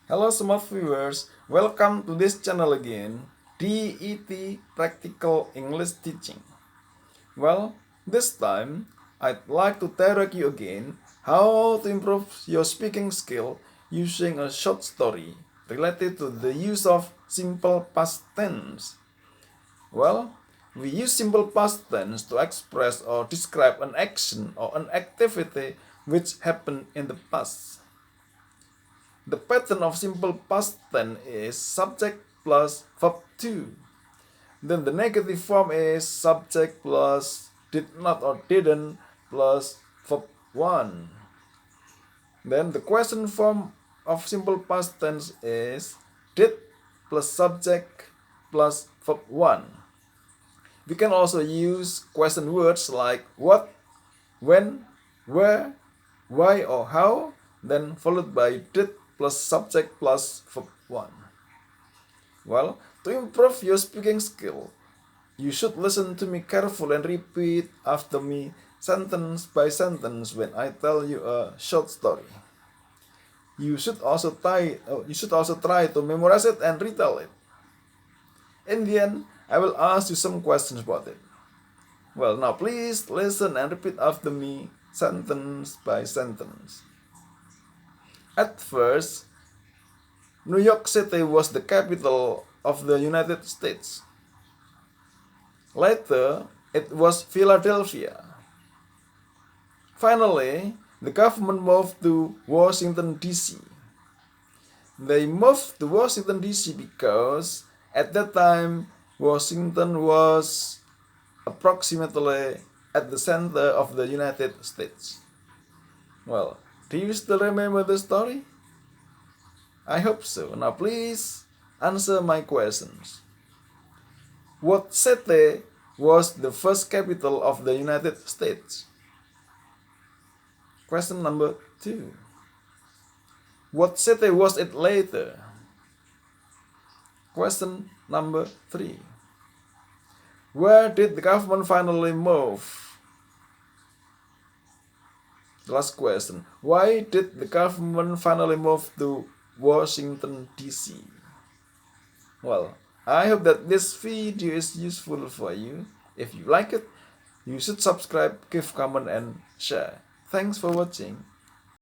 Hello smart viewers, welcome to this channel again, DET Practical English Teaching. Well, this time I'd like to direct you again how to improve your speaking skill using a short story related to the use of simple past tense. Well, we use simple past tense to express or describe an action or an activity which happened in the past. The pattern of simple past tense is subject plus verb to. Then the negative form is subject plus did not or didn't plus verb 1. Then the question form of simple past tense is did plus subject plus verb 1. We can also use question words like what, when, where, why or how, then followed by did plus subject plus verb 1. Well, to improve your speaking skill, you should listen to me carefully and repeat after me sentence by sentence when I tell you a short story. You should also try to memorize it and retell it. In the end, I will ask you some questions about it. Well, now please listen and repeat after me sentence by sentence. At first, New York City was the capital of the United States. Later, it was Philadelphia. Finally, the government moved to Washington, D.C. They moved to Washington, D.C. because at that time, Washington was approximately at the center of the United States. Well, do you still remember the story? I hope so. Now please answer my questions. What city was the first capital of the United States? Question number 2. What city was it later? Question number 3. Where did the government finally move? The last question. Why did the government finally move to Washington, D.C.? Well, I hope that this video is useful for you. If you like it, you should subscribe, give comment and share. Thanks for watching.